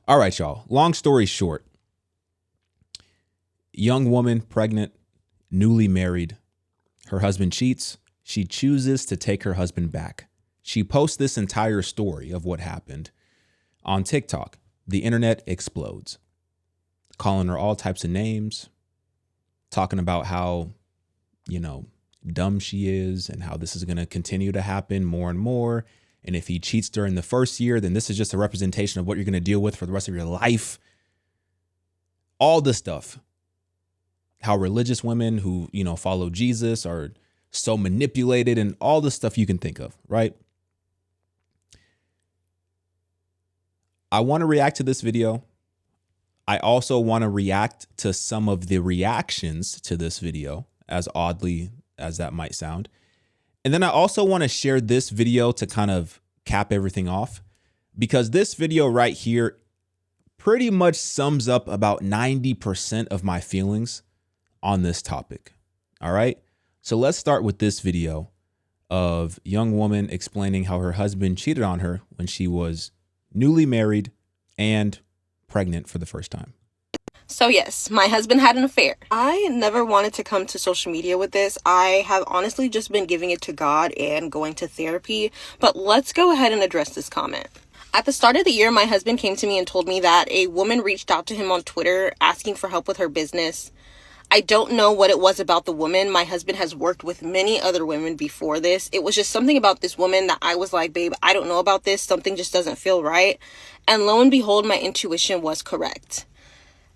All right, y'all. Long story short, young woman, pregnant, newly married. Her husband cheats. She chooses to take her husband back. She posts this entire story of what happened on TikTok. The internet explodes, calling her all types of names, talking about how, dumb she is and how this is going to continue to happen more and more. And if he cheats during the first year, then this is just a representation of what you're going to deal with for the rest of your life. All this stuff. How religious women who, follow Jesus are so manipulated and all the stuff you can think of, right? I want to react to this video. I also want to react to some of the reactions to this video, as oddly as that might sound. And then I also want to share this video to kind of cap everything off, because this video right here pretty much sums up about 90% of my feelings on this topic. All right. So let's start with this video of young woman explaining how her husband cheated on her when she was newly married and pregnant for the first time. So yes, my husband had an affair. I never wanted to come to social media with this. I have honestly just been giving it to God and going to therapy. But let's go ahead and address this comment. At the start of the year, my husband came to me and told me that a woman reached out to him on Twitter asking for help with her business. I don't know what it was about the woman. My husband has worked with many other women before this. It was just something about this woman that I was like, babe, I don't know about this. Something just doesn't feel right. And lo and behold, my intuition was correct.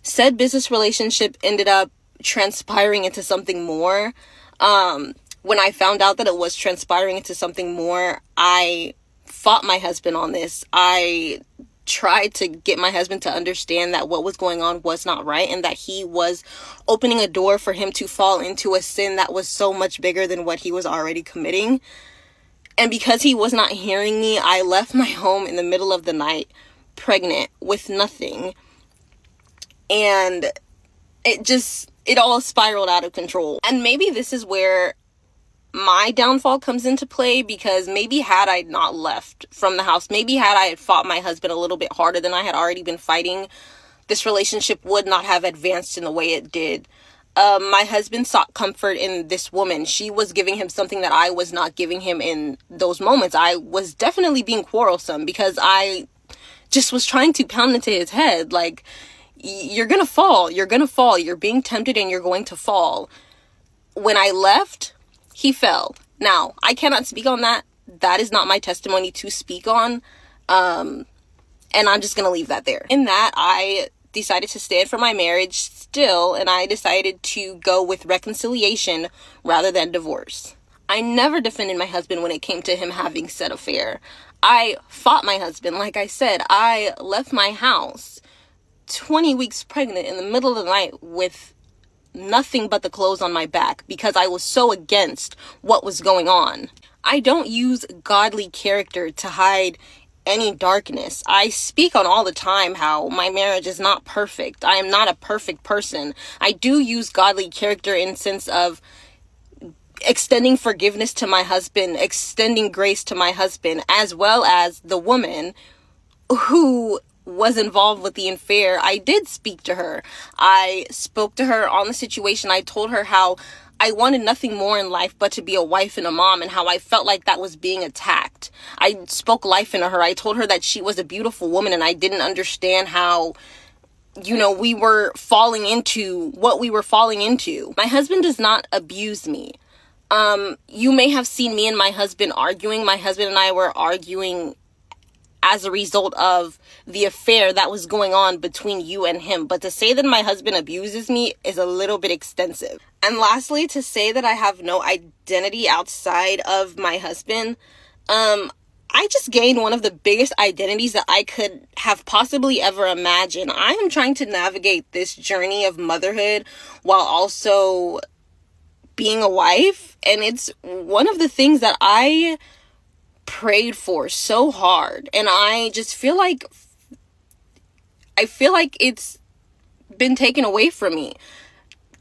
Said business relationship ended up transpiring into something more. When I found out that it was transpiring into something more, I fought my husband on this. I tried to get my husband to understand that what was going on was not right and that he was opening a door for him to fall into a sin that was so much bigger than what he was already committing. And because he was not hearing me, I left my home in the middle of the night, pregnant, with nothing. And it all spiraled out of control. And maybe this is where my downfall comes into play, because maybe had I not left from the house, maybe had I fought my husband a little bit harder than I had already been fighting, this relationship would not have advanced in the way it did. My husband sought comfort in this woman. She was giving him something that I was not giving him in those moments. I was definitely being quarrelsome because I just was trying to pound into his head, like, you're going to fall. You're going to fall. You're being tempted and you're going to fall. When I left, he fell. Now, I cannot speak on that. That is not my testimony to speak on. And I'm just going to leave that there. In that, I decided to stand for my marriage still, and I decided to go with reconciliation rather than divorce. I never defended my husband when it came to him having said affair. I fought my husband. Like I said, I left my house 20 weeks pregnant in the middle of the night with nothing but the clothes on my back because I was so against what was going on. I don't use godly character to hide any darkness. I speak on all the time how my marriage is not perfect. I am not a perfect person. I do use godly character in sense of extending forgiveness to my husband, extending grace to my husband, as well as the woman who was involved with the affair. I did speak to her. I spoke to her on the situation. I told her how I wanted nothing more in life but to be a wife and a mom, and how I felt like that was being attacked. I spoke life into her. I told her that she was a beautiful woman, and I didn't understand how, we were falling into what we were falling into. My husband does not abuse me. You may have seen me and my husband arguing. My husband and I were arguing as a result of the affair that was going on between you and him. But to say that my husband abuses me is a little bit extensive. And lastly, to say that I have no identity outside of my husband, I just gained one of the biggest identities that I could have possibly ever imagined. I am trying to navigate this journey of motherhood while also being a wife. And it's one of the things that I prayed for so hard, and I just feel like it's been taken away from me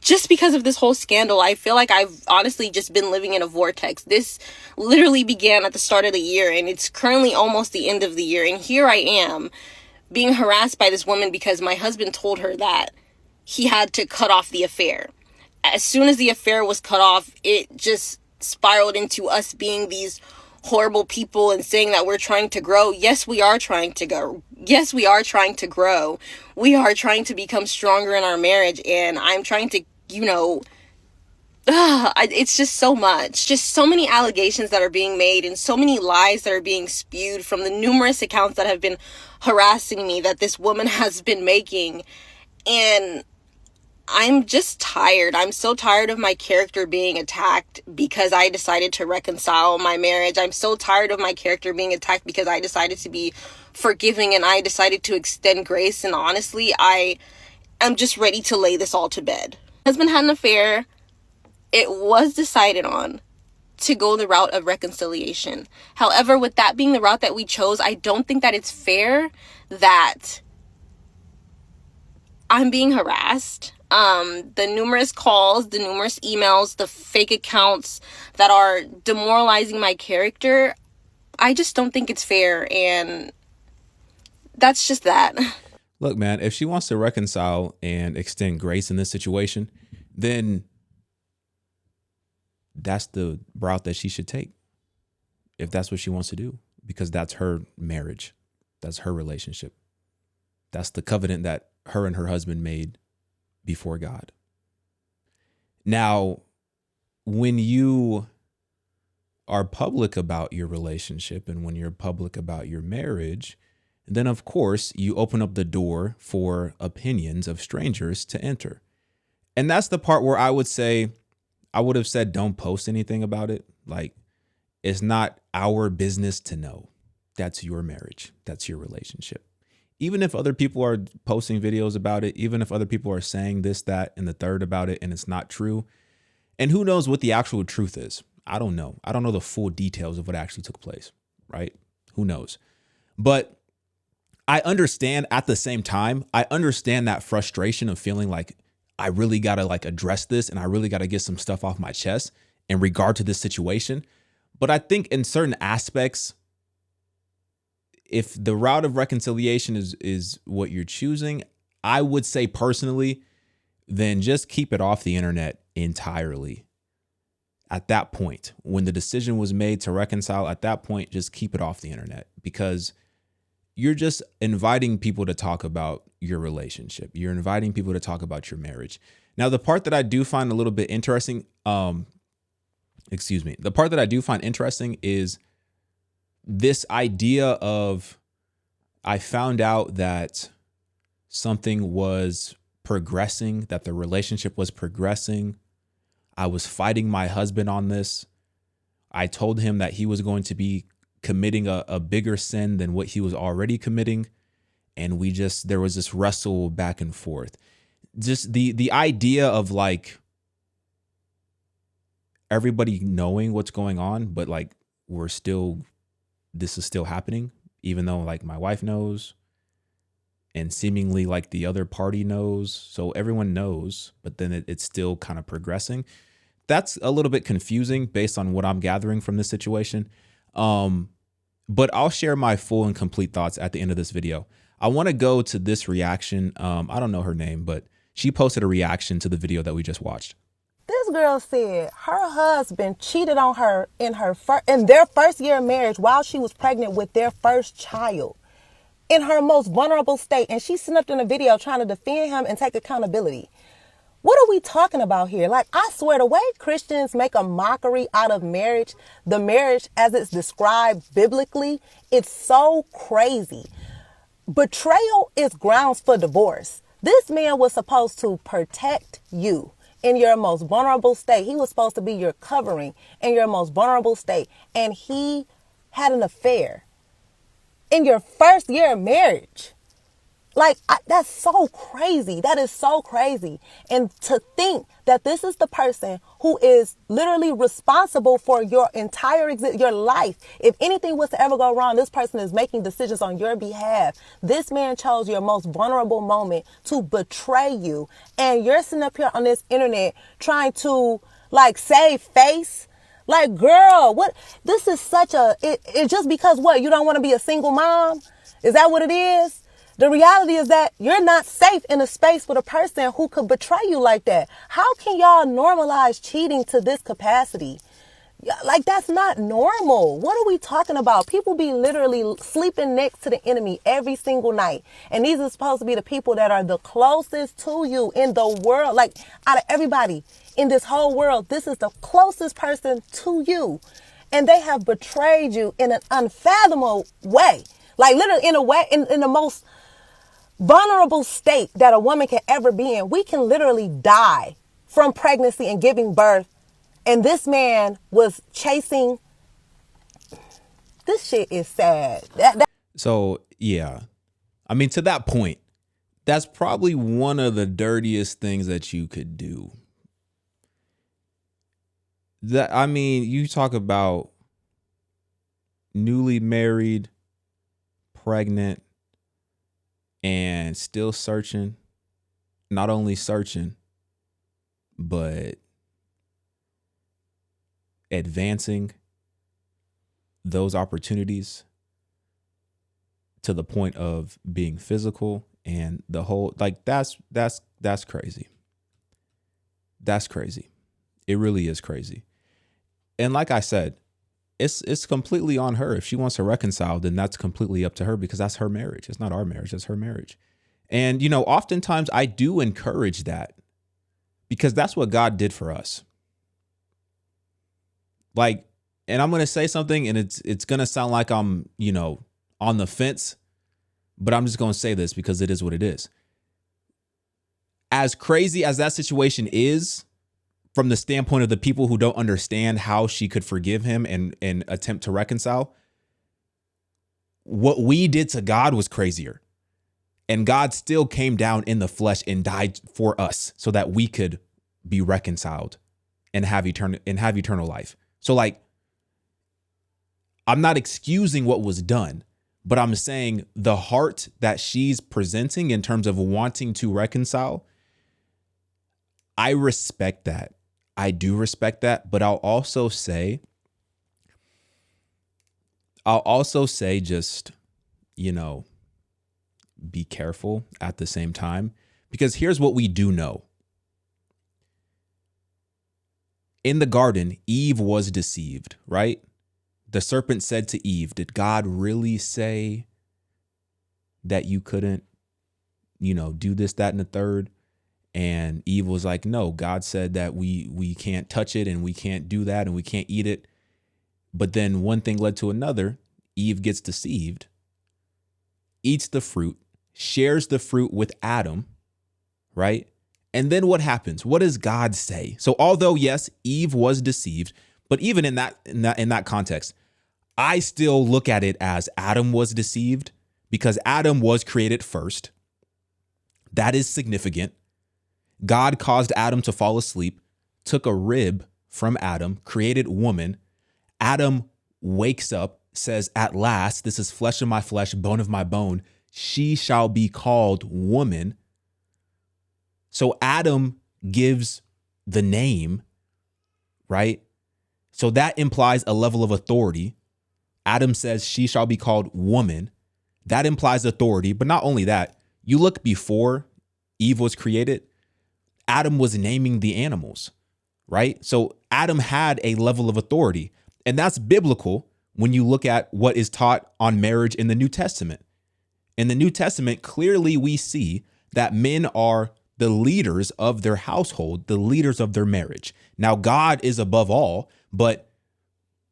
just because of this whole scandal. I feel like I've honestly just been living in a vortex. This literally began at the start of the year, and it's currently almost the end of the year, and here I am being harassed by this woman because my husband told her that he had to cut off the affair. As soon as the affair was cut off, it just spiraled into us being these horrible people and saying that we're trying to grow. Yes, we are trying to grow. Yes, we are trying to grow. We are trying to become stronger in our marriage, and I'm trying to, it's just so much. Just so many allegations that are being made and so many lies that are being spewed from the numerous accounts that have been harassing me that this woman has been making. And I'm just tired. I'm so tired of my character being attacked because I decided to reconcile my marriage. I'm so tired of my character being attacked because I decided to be forgiving and I decided to extend grace. And honestly, I am just ready to lay this all to bed. My husband had an affair. It was decided on to go the route of reconciliation. However, with that being the route that we chose, I don't think that it's fair that I'm being harassed. The numerous calls, the numerous emails, the fake accounts that are demoralizing my character, I just don't think it's fair. And that's just that. Look, man, if she wants to reconcile and extend grace in this situation, then that's the route that she should take. If that's what she wants to do, because that's her marriage. That's her relationship. That's the covenant that her and her husband made before God. Now, when you are public about your relationship and when you're public about your marriage, then of course you open up the door for opinions of strangers to enter. And that's the part where I would have said, don't post anything about it. Like, it's not our business to know. That's your marriage. That's your relationship. Even if other people are posting videos about it, even if other people are saying this, that, and the third about it, and it's not true. And who knows what the actual truth is? I don't know. I don't know the full details of what actually took place, right? Who knows? But I understand at the same time, I understand that frustration of feeling like I really got to address this and I really got to get some stuff off my chest in regard to this situation. But I think in certain aspects, if the route of reconciliation is what you're choosing, I would say personally, then just keep it off the internet entirely. At that point, when the decision was made to reconcile, at that point, just keep it off the internet, because you're just inviting people to talk about your relationship. You're inviting people to talk about your marriage. Now, the part that I do find a little bit interesting, the part that I do find interesting is this idea of, I found out that something was progressing, that the relationship was progressing. I was fighting my husband on this. I told him that he was going to be committing a bigger sin than what he was already committing. And there was this wrestle back and forth. Just the idea of everybody knowing what's going on, but this is still happening, even though my wife knows and seemingly the other party knows. So everyone knows, but then it's still kind of progressing. That's a little bit confusing based on what I'm gathering from this situation. But I'll share my full and complete thoughts at the end of this video. I want to go to this reaction. I don't know her name, but she posted a reaction to the video that we just watched. This girl said her husband cheated on her in their first year of marriage while she was pregnant with their first child, in her most vulnerable state. And she sent up in a video trying to defend him and take accountability. What are we talking about here? I swear, the way Christians make a mockery out of marriage, the marriage as it's described biblically, it's so crazy. Betrayal is grounds for divorce. This man was supposed to protect you in your most vulnerable state. He was supposed to be your covering in your most vulnerable state. And he had an affair in your first year of marriage. That's so crazy. That is so crazy. And to think that this is the person who is literally responsible for your entire your life. If anything was to ever go wrong, this person is making decisions on your behalf. This man chose your most vulnerable moment to betray you. And you're sitting up here on this internet trying to save face. Girl, what? This is such it just because what? You don't want to be a single mom? Is that what it is? The reality is that you're not safe in a space with a person who could betray you like that. How can y'all normalize cheating to this capacity? Like, that's not normal. What are we talking about? People be literally sleeping next to the enemy every single night. And these are supposed to be the people that are the closest to you in the world. Like, out of everybody in this whole world, this is the closest person to you. And they have betrayed you in an unfathomable way. Like, literally in a way, in the most vulnerable state that a woman can ever be in. We can literally die from pregnancy and giving birth. And this man was chasing. This shit is sad. So, yeah. I mean, to that point, that's probably one of the dirtiest things that you could do. I mean, you talk about newly married, pregnant, and still searching. Not only searching, but advancing those opportunities to the point of being physical and the whole, like, that's crazy. That's crazy. It really is crazy. And like I said, it's completely on her. If she wants to reconcile, then that's completely up to her, because that's her marriage. It's not our marriage, it's her marriage. And, oftentimes I do encourage that, because that's what God did for us. Like, and I'm going to say something, and it's going to sound like I'm, on the fence, but I'm just going to say this because it is what it is. As crazy as that situation is, from the standpoint of the people who don't understand how she could forgive him and attempt to reconcile, what we did to God was crazier. And God still came down in the flesh and died for us so that we could be reconciled and have eternal life. So, like, I'm not excusing what was done, but I'm saying the heart that she's presenting in terms of wanting to reconcile, I respect that. I do respect that, but I'll also say just, be careful at the same time, because here's what we do know. In the garden, Eve was deceived, right? The serpent said to Eve, did God really say that you couldn't, do this, that, and the third? And Eve was like, no, God said that we can't touch it and we can't do that and we can't eat it. But then one thing led to another. Eve gets deceived, eats the fruit, shares the fruit with Adam, right? And then what happens? What does God say? So although, yes, Eve was deceived, but even in that context, I still look at it as Adam was deceived, because Adam was created first. That is significant. God caused Adam to fall asleep, took a rib from Adam, created woman. Adam wakes up, says, at last, this is flesh of my flesh, bone of my bone. She shall be called woman. So Adam gives the name, right? So that implies a level of authority. Adam says she shall be called woman. That implies authority. But not only that, you look before Eve was created, Adam was naming the animals, right? So Adam had a level of authority, and that's biblical when you look at what is taught on marriage in the New Testament. In the New Testament, clearly we see that men are the leaders of their household, the leaders of their marriage. Now, God is above all, but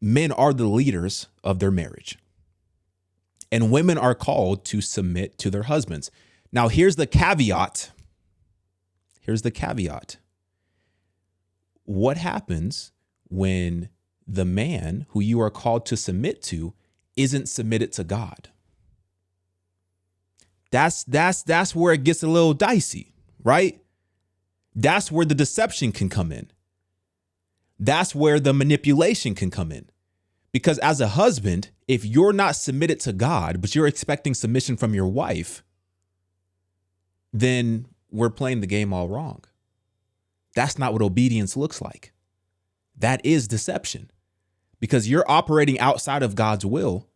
men are the leaders of their marriage. And women are called to submit to their husbands. Now, here's the caveat. What happens when the man who you are called to submit to isn't submitted to God? That's where it gets a little dicey, right? That's where the deception can come in. That's where the manipulation can come in. Because as a husband, if you're not submitted to God, but you're expecting submission from your wife, then we're playing the game all wrong. That's not what obedience looks like. That is deception, because you're operating outside of God's will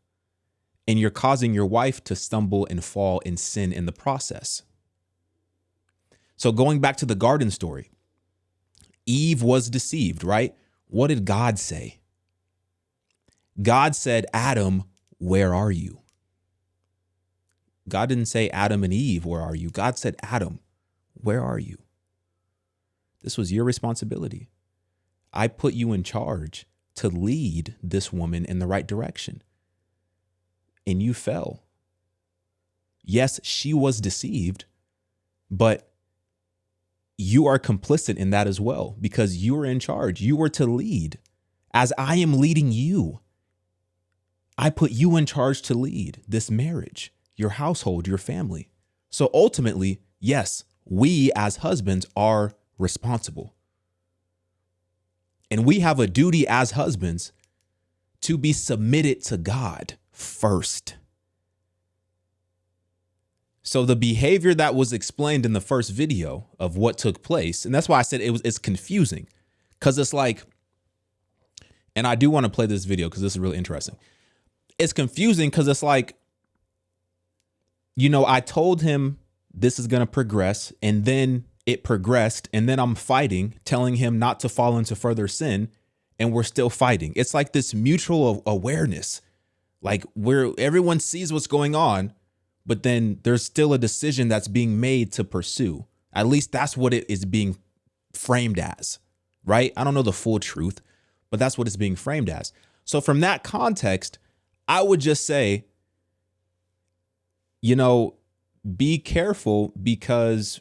and you're causing your wife to stumble and fall and sin in the process. So going back to the garden story, Eve was deceived, right? What did God say? God said, Adam, where are you? God didn't say, Adam and Eve, where are you? God said, Adam, where are you? This was your responsibility. I put you in charge to lead this woman in the right direction. And you fell. Yes, she was deceived, but you are complicit in that as well because you were in charge. You were to lead as I am leading you. I put you in charge to lead this marriage, your household, your family. So ultimately, yes, we as husbands are responsible. And we have a duty as husbands to be submitted to God first. So the behavior that was explained in the first video of what took place, and that's why I said it's confusing, because it's like, and I do want to play this video because this is really interesting. It's confusing because it's like, I told him this is going to progress, and then it progressed, and then I'm fighting, telling him not to fall into further sin, and we're still fighting. It's like this mutual awareness, like where everyone sees what's going on, but then there's still a decision that's being made to pursue. At least that's what it is being framed as, right? I don't know the full truth, but that's what it's being framed as. So from that context, I would just say, be careful, because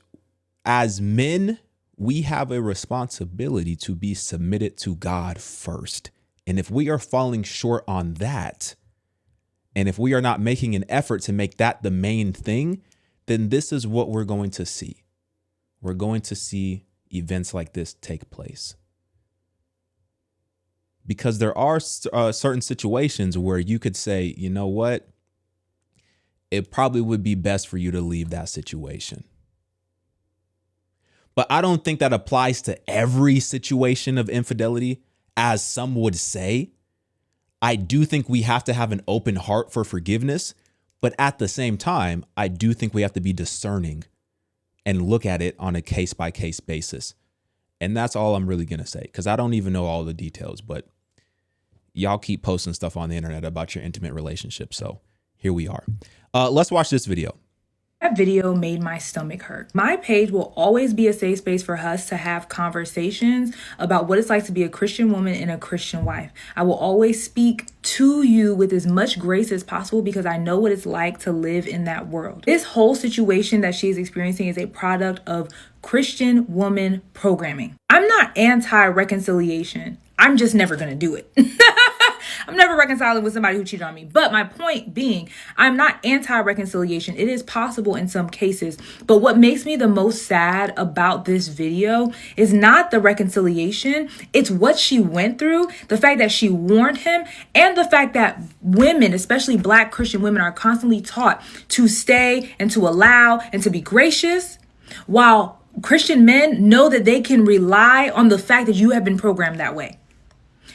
as men, we have a responsibility to be submitted to God first. And if we are falling short on that, and if we are not making an effort to make that the main thing, then this is what we're going to see. We're going to see events like this take place. Because there are certain situations where you could say, you know what? It probably would be best for you to leave that situation. But I don't think that applies to every situation of infidelity, as some would say. I do think we have to have an open heart for forgiveness, but at the same time, I do think we have to be discerning and look at it on a case-by-case basis. And that's all I'm really going to say, because I don't even know all the details, but y'all keep posting stuff on the internet about your intimate relationship. So here we are. Let's watch this video. That video made my stomach hurt. My page will always be a safe space for us to have conversations about what it's like to be a Christian woman and a Christian wife. I will always speak to you with as much grace as possible because I know what it's like to live in that world. This whole situation that she is experiencing is a product of Christian woman programming. I'm not anti-reconciliation. I'm just never going to do it. I'm never reconciling with somebody who cheated on me. But my point being, I'm not anti-reconciliation. It is possible in some cases. But what makes me the most sad about this video is not the reconciliation. It's what she went through, the fact that she warned him, and the fact that women, especially Black Christian women, are constantly taught to stay and to allow and to be gracious, while Christian men know that they can rely on the fact that you have been programmed that way.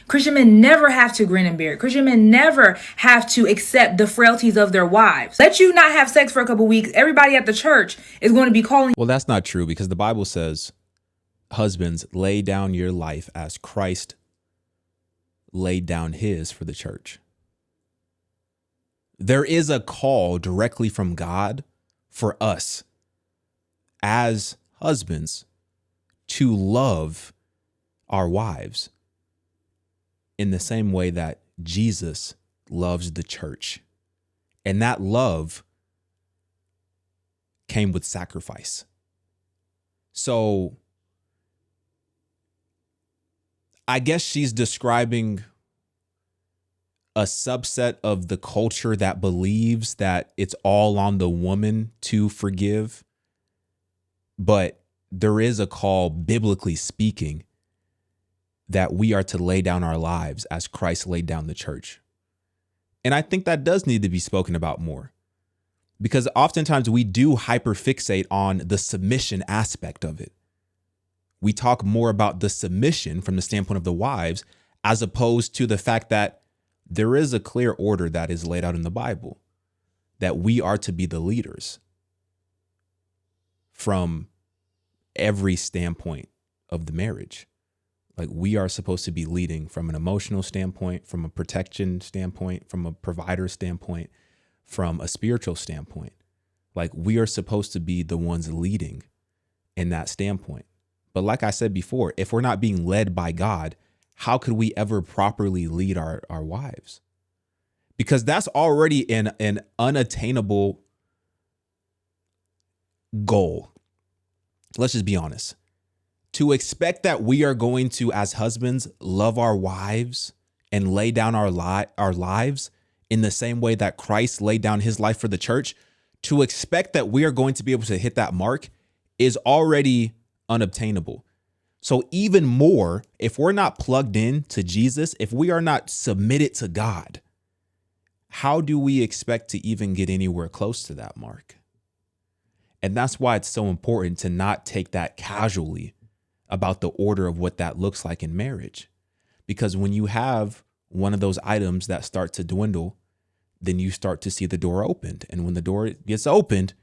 Christian men never have to grin and bear it. Christian men never have to accept the frailties of their wives. Let you not have sex for a couple weeks. Everybody at the church is going to be calling. Well, that's not true, because the Bible says, husbands, lay down your life as Christ laid down his for the church. There is a call directly from God for us as husbands to love our wives in the same way that Jesus loves the church. And that love came with sacrifice. So I guess she's describing a subset of the culture that believes that it's all on the woman to forgive. But there is a call, biblically speaking, that we are to lay down our lives as Christ laid down the church. And I think that does need to be spoken about more, because oftentimes we do hyperfixate on the submission aspect of it. We talk more about the submission from the standpoint of the wives, as opposed to the fact that there is a clear order that is laid out in the Bible. that we are to be the leaders from every standpoint of the marriage. Like, we are supposed to be leading from an emotional standpoint, from a protection standpoint, from a provider standpoint, from a spiritual standpoint. Like, we are supposed to be the ones leading in that standpoint. But like I said before, if we're not being led by God, how could we ever properly lead our wives? Because that's already an unattainable goal. Let's just be honest. To expect that we are going to, as husbands, love our wives and lay down our lives in the same way that Christ laid down his life for the church, to expect that we are going to be able to hit that mark is already unobtainable. So even more, if we're not plugged in to Jesus, if we are not submitted to God, how do we expect to even get anywhere close to that mark? And that's why it's so important to not take that casually about the order of what that looks like in marriage. Because when you have one of those items that start to dwindle, then you start to see the door opened. And when the door gets opened,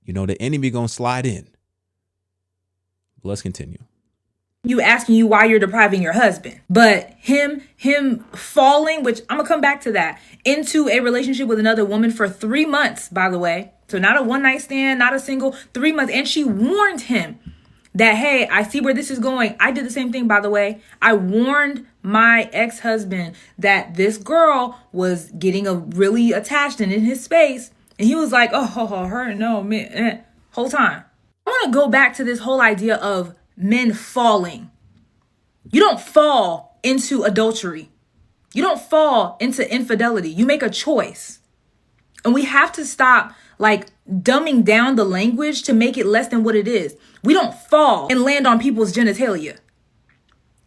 you know the enemy gonna slide in. Let's continue. You asking you why you're depriving your husband, but him falling, which I'm gonna come back to that, into a relationship with another woman for 3 months, by the way. So not a one night stand, not a single, 3 months. And she warned him that, hey, I see where this is going. I did the same thing, by the way. I warned my ex-husband that this girl was getting really attached and in his space. And he was like, oh, her, no, man, whole time. I want to go back to this whole idea of men falling. You don't fall into adultery. You don't fall into infidelity. You make a choice. And we have to stop like dumbing down the language to make it less than what it is. We don't fall and land on people's genitalia.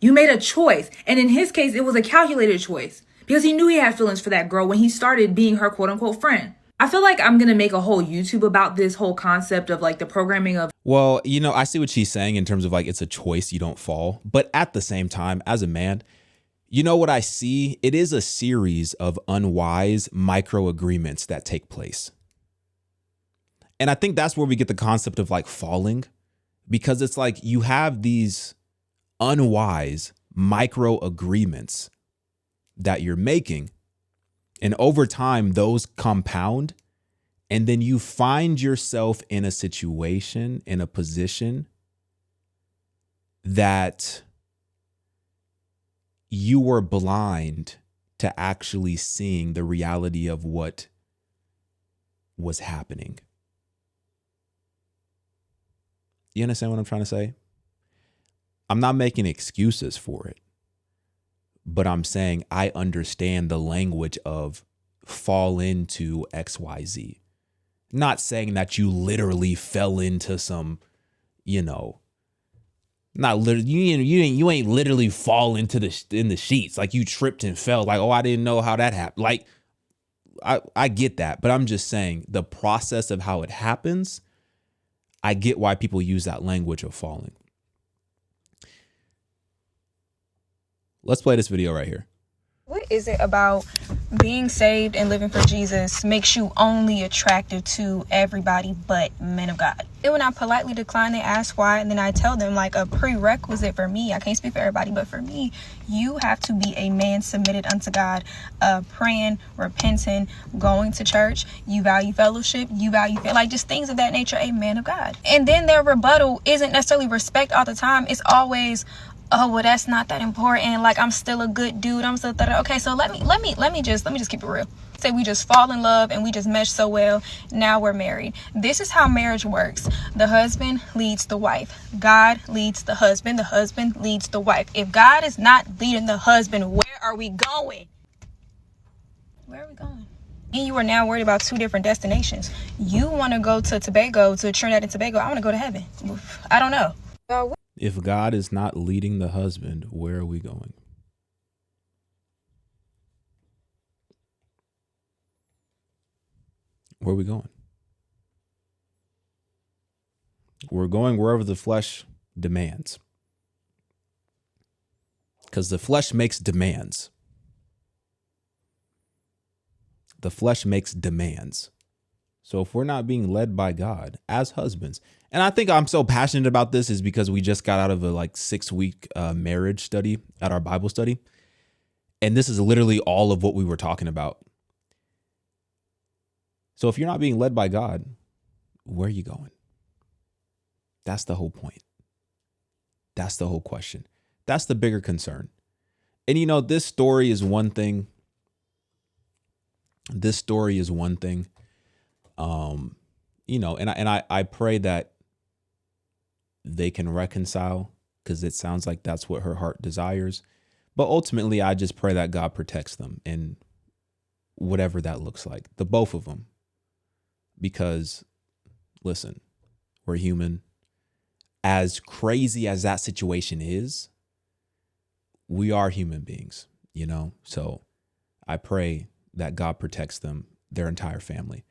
You made a choice. And in his case, it was a calculated choice because he knew he had feelings for that girl when he started being her quote unquote friend. I feel like I'm going to make a whole YouTube about this whole concept of like the programming of. Well, you know, I see what she's saying in terms of like, it's a choice. You don't fall. But at the same time, as a man, you know what I see? It is a series of unwise micro agreements that take place. And I think that's where we get the concept of like falling, because it's like you have these unwise micro agreements that you're making. And over time, those compound. And then you find yourself in a situation, in a position that you were blind to actually seeing the reality of what was happening. You understand what I'm trying to say? I'm not making excuses for it, but I'm saying I understand the language of fall into XYZ. Not saying that you literally fell into some, you know, not literally, you ain't literally fall into in the sheets. Like you tripped and fell like, oh, I didn't know how that happened. Like I get that, but I'm just saying the process of how it happens. I get why people use that language of falling. Let's play this video right here. What is it about being saved and living for Jesus makes you only attractive to everybody but men of God? And when I politely decline, they ask why, and then I tell them like a prerequisite for me, I can't speak for everybody, but for me, you have to be a man submitted unto God, praying, repenting, going to church, you value fellowship, you value like just things of that nature, a man of God. And then their rebuttal isn't necessarily respect all the time. It's always, oh, well, that's not that important. Like, I'm still a good dude. I'm still that. Okay, so let me just keep it real. Say we just fall in love and we just mesh so well. Now we're married. This is how marriage works. The husband leads the wife. God leads the husband. The husband leads the wife. If God is not leading the husband, where are we going? Where are we going? And you are now worried about two different destinations. You want to go to Tobago, to Trinidad and Tobago. I want to go to heaven. I don't know. If God is not leading the husband, where are we going? Where are we going? We're going wherever the flesh demands. Because the flesh makes demands. The flesh makes demands. So if we're not being led by God as husbands, and I think I'm so passionate about this is because we just got out of a like 6-week marriage study at our Bible study. And this is literally all of what we were talking about. So if you're not being led by God, where are you going? That's the whole point. That's the whole question. That's the bigger concern. And you know, this story is one thing. This story is one thing. You know, and I pray that they can reconcile, because it sounds like that's what her heart desires. But ultimately, I just pray that God protects them in whatever that looks like, the both of them. Because listen, we're human. As crazy as that situation is, we are human beings, you know? So I pray that God protects them, their entire family.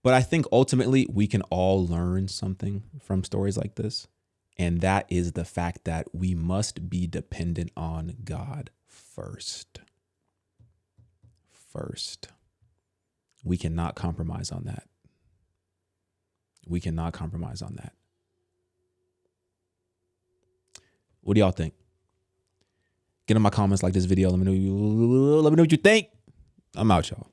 But I think ultimately we can all learn something from stories like this. And that is the fact that we must be dependent on God first. First. We cannot compromise on that. We cannot compromise on that. What do y'all think? Get in my comments, like this video. Let me know what you think. I'm out, y'all.